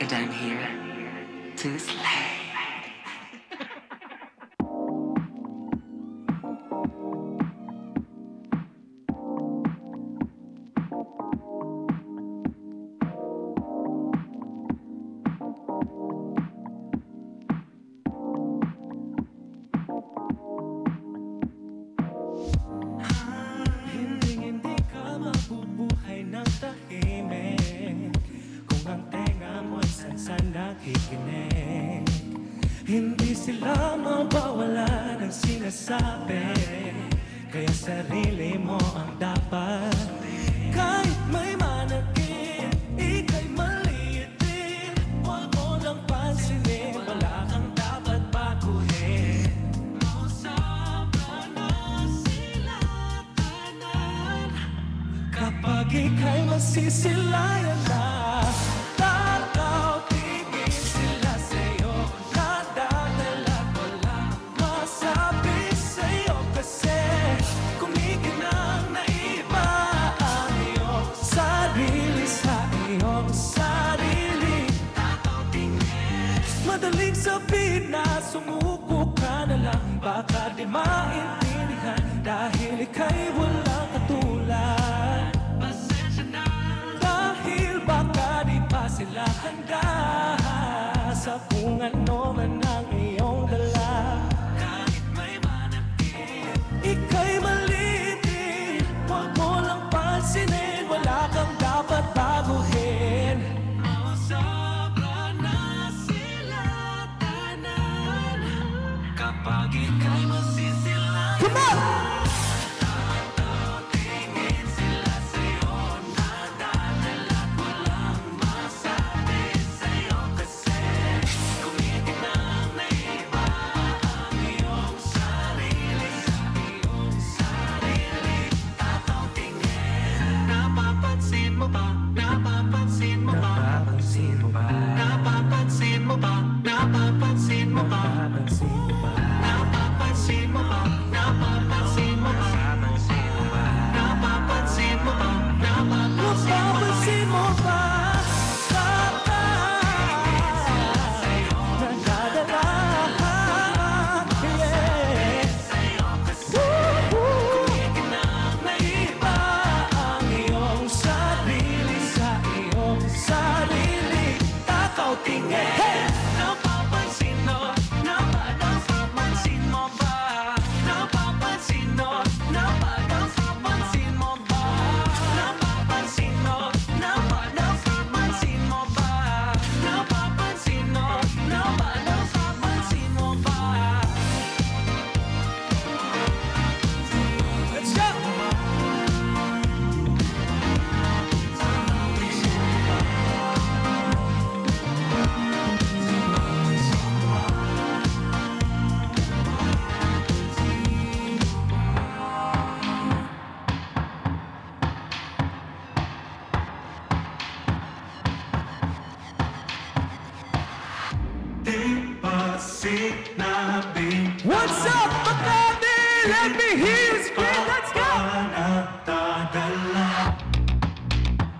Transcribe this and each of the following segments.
And I'm here to slay. Hindi ka mabubuhay ng tahimik kung ang tenga mo'y sansan nakikinig. Hindi sila mawawala ng sinasabi, kaya sarili mo ang dapat. Kahit may manakit, ika'y maliit din. Huwag mo lang pansinin, wala kang dapat baguhin. Kapag ika'y masisilayan na, takaw tingin sila sa'yo. Nadadala ko lang masabi sa'yo, kasi kumikinang naiba ang iyong sarili sa iyong sarili. Takaw tingin, madaling sabihin na sumuko ka na lang. Baka di maintindihan dahil ika'y walang katulad. Sila handa sa kung ano man ang iyong dala. Kahit may manakit, ika'y malitin. Huwag mo lang pansinin, wala kang dapat baguhin. Sobra na sila tanan kapag ika'y masisilayan. Come on! What's up, Makati? Let me hear you scream. Let's go!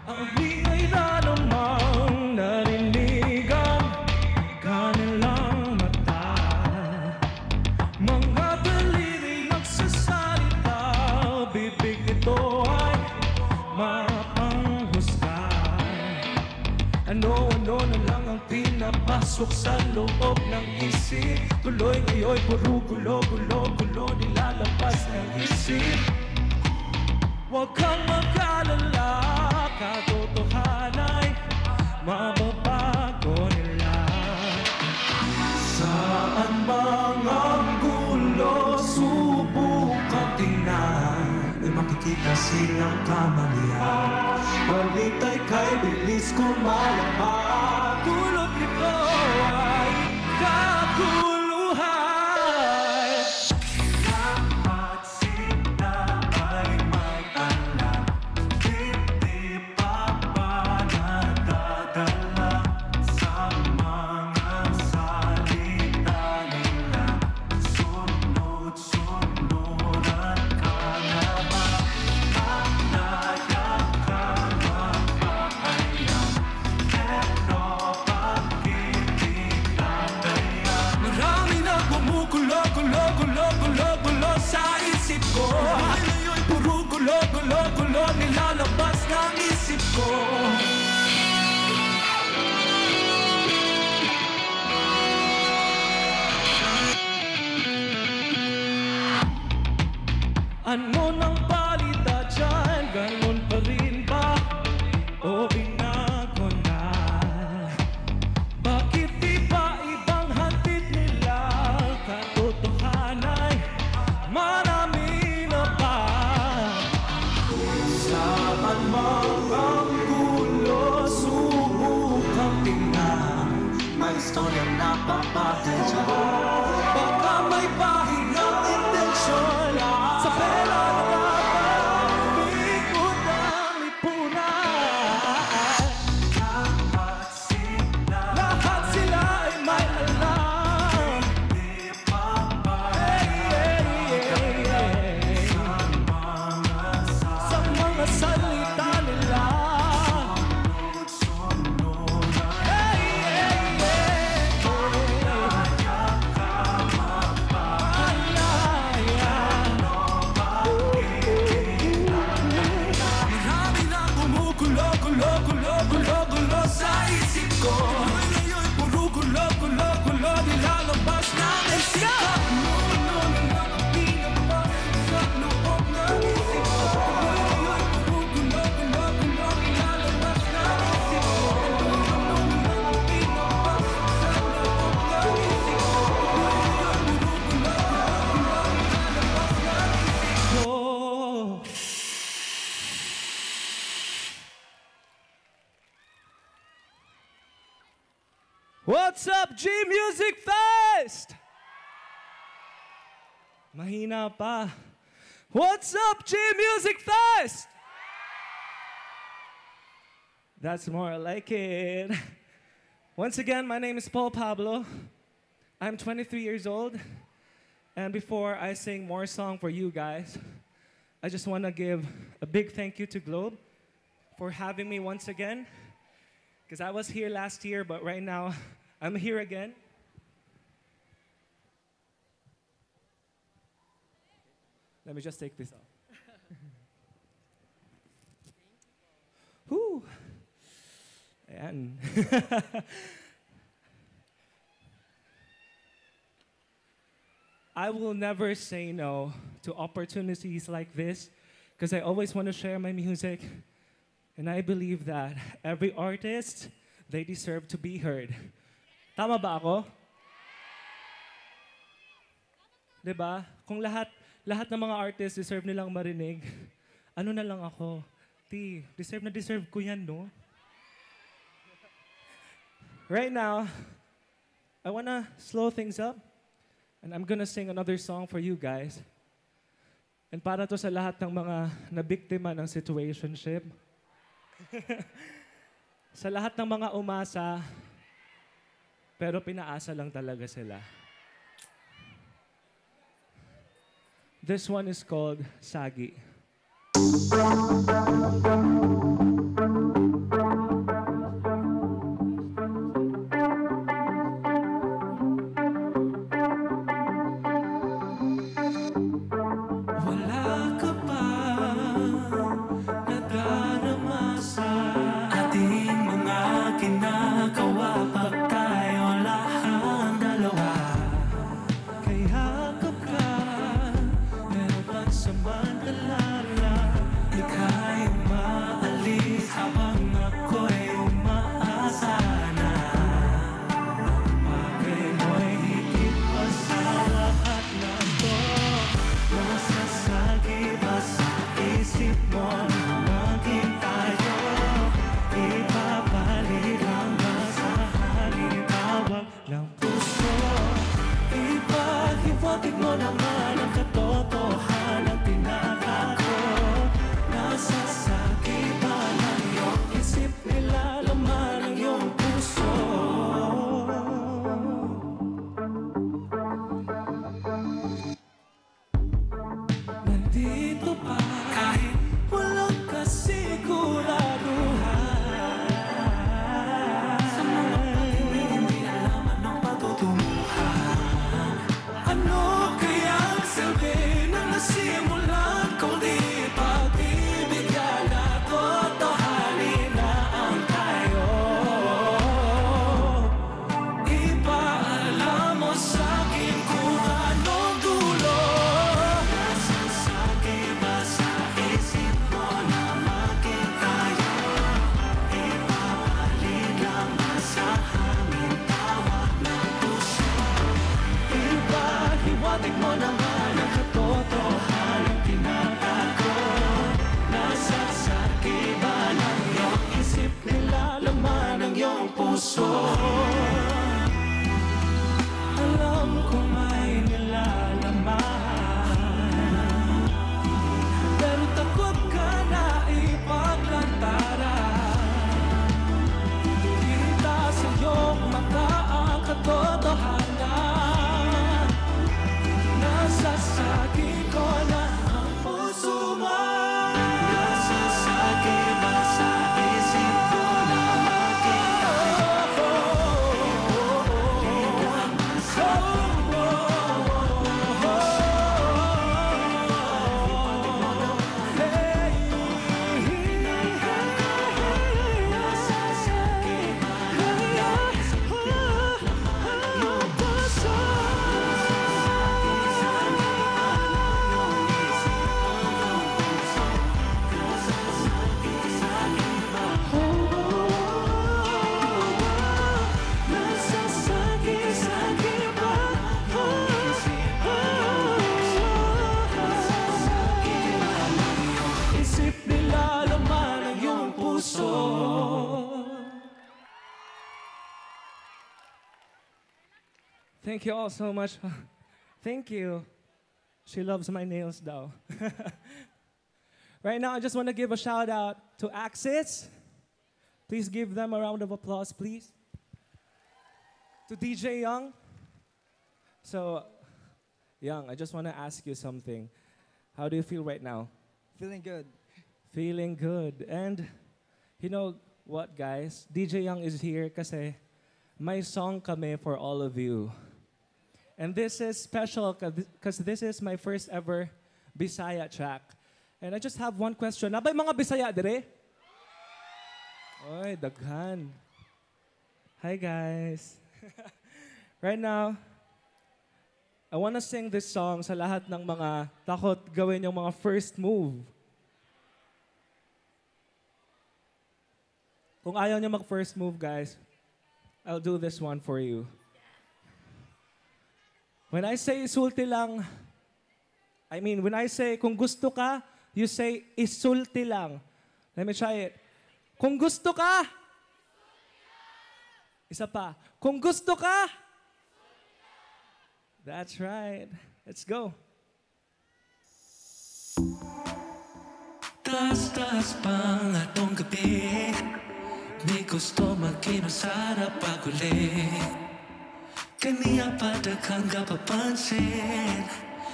Ang hingay na namang narinigan kanilang mata. Mga daliri nagsasalita, bibig nito ay mapanghusgan. Ano-ano na lang ang pinapasok sa loob ng isip. Tuloy ngayon, puro gulo-gulo-gulo nilalabas ng isip. Huwag kang mag-alala, katotohanan ay mababago nila. Saan mang ang gulo, subukang tingnan, ay makikita silang kamalian. Balitay kay bilis kumalapag, dulot nito ay kaguluhan. Dapat sila ay may alam, hindi pa ba nadadala sa mga salita nila? Sunod-sunuran ka na ba? Manayag ka mapahayag, pero bakit di tatayan? Marami na gumugulo sa isip ko. Puro gulo nilalabas ng isip ko. Ano nang balita dyan? Ganon pa rin ba? O binago na? Bakit di ba ibang hatid nila? Katotohanan ay marami na pa. Saan mang ang gulo, subukang tingnan, may istorya na papatay dyan. Baka may pahingang intensyon sa pera na ikot ang lipunan. Lahat sila ay may alam, hindi pa ba sa mga salita nila? Marami na gumugulo sa isip ko. Ngayon puro gulo nilalabas ng isip ko. Ano na ang pinapasok sa loob ng isip ko? Ngayon puro gulo nilalabas ng isip ko. Ano na ang pinapasok sa loob ng isip ko? Ngayon puro gulo nilalabas ng isip ko. What's up, G Music Fest? Mahina pa. What's up, G Music Fest? That's more like it. Once again, my name is Paul Pablo. I'm 23 years old. And before I sing more song for you guys, I just want to give a big thank you to Globe for having me once again. Because I was here last year, but right now, I'm here again. Let me just take this off. Whew. Ayan. I will never say no to opportunities like this, because I always want to share my music. And I believe that every artist, they deserve to be heard. Tama ba ako? Diba? Kung lahat ng mga artists deserve nilang marinig, ano na lang ako? Deserve ko yan, no? Right now, I wanna slow things up, and I'm gonna sing another song for you guys. And para to sa lahat ng mga nabiktima ng situationship, sa lahat ng mga umasa, pero pinaasa lang talaga sila. This one is called Sagi. Wala ka pa nadarama sa ating mga ginagawa pag tayo lahang dalawa. Kaya ka meron pansamantala, ika'y maalis. Thank you all so much. Thank you. She loves my nails though. Right now, I just want to give a shout out to Axis. Please give them a round of applause, please. To DJ Young. So, Young, I just want to ask you something. How do you feel right now? Feeling good. Feeling good. And you know what, guys? DJ Young is here kasi may song kami for all of you. And this is special because this is my first ever Bisaya track. And I just have one question. Nabay mga Bisaya dire? Oy, daghan. Hi, guys. Right now, I want to sing this song sa lahat ng mga takot gawin yung mga first move. Kung ayaw niyo mag-first move, guys, I'll do this one for you. When I say isulti lang, when I say kung gusto ka, you say isulti lang. Let me try it. Kung gusto ka, isa pa. Kung gusto ka, that's right. Let's go. Taas-taas pang atong gabi, di gusto magkinusarap pagulit. Kaniya pa daghang kapapansin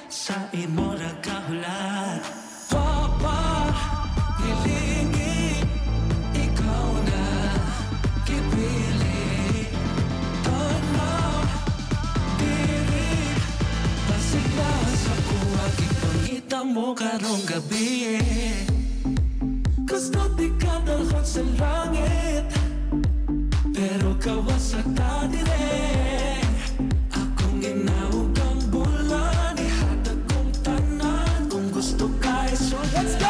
sa imo ra kahulat. Papa, nilingit, ikaw na kipili. Tanaw, diri, pasigla sa kuwag ipangita mo karong gabi. Gusto di ka dalhon sa langit, pero kawas sa tadire. Akong ginawag ang bulan, ihatag kong tanan. Kung gusto ka, so let's go!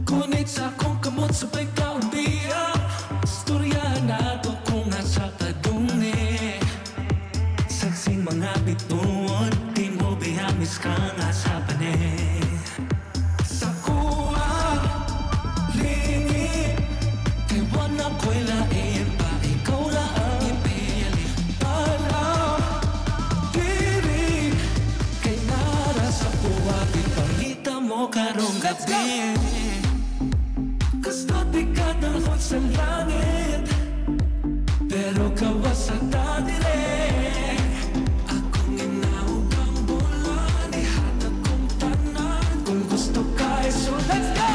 Kunit sa akong kamot, sabay ka umiyak. Storya na to kung nasa padungni. Sagsing mga bituon, di mo bihamis ka nga sa pane. Sa kuwag, lingi, kay wala ko'y lain pa. Ikaw lang ang ipili. Palaw, diri, kay nara sa kuwag, ipangita mo karong gabi. Gusto di ka dalhon sa langit, pero kawas sa tadire. Akong ginawag ang bulan, ihatag kong tanan. Kung gusto ka, so let's go!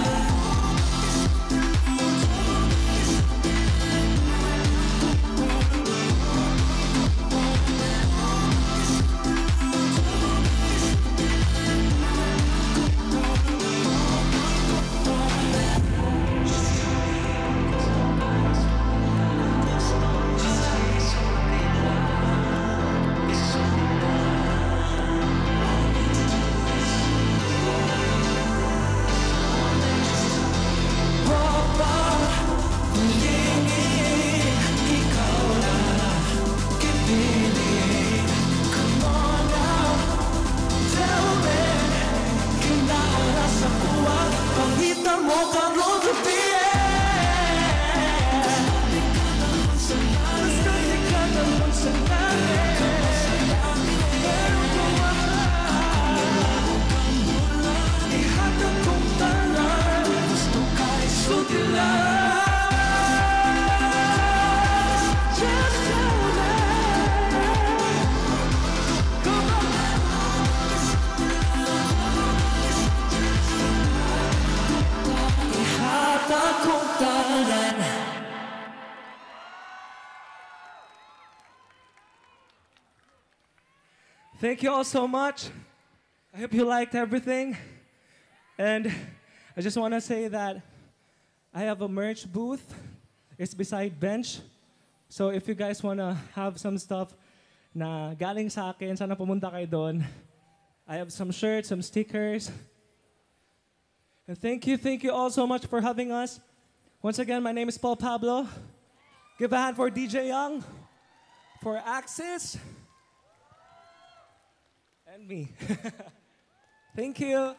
Thank you all so much. I hope you liked everything. And I just want to say that I have a merch booth. It's beside bench. So if you guys want to have some stuff na galing sa akin, sana pumunta kayo doon. I have some shirts, some stickers. And thank you all so much for having us. Once again, my name is Paul Pablo. Give a hand for DJ Young. for Axis and me. Thank you.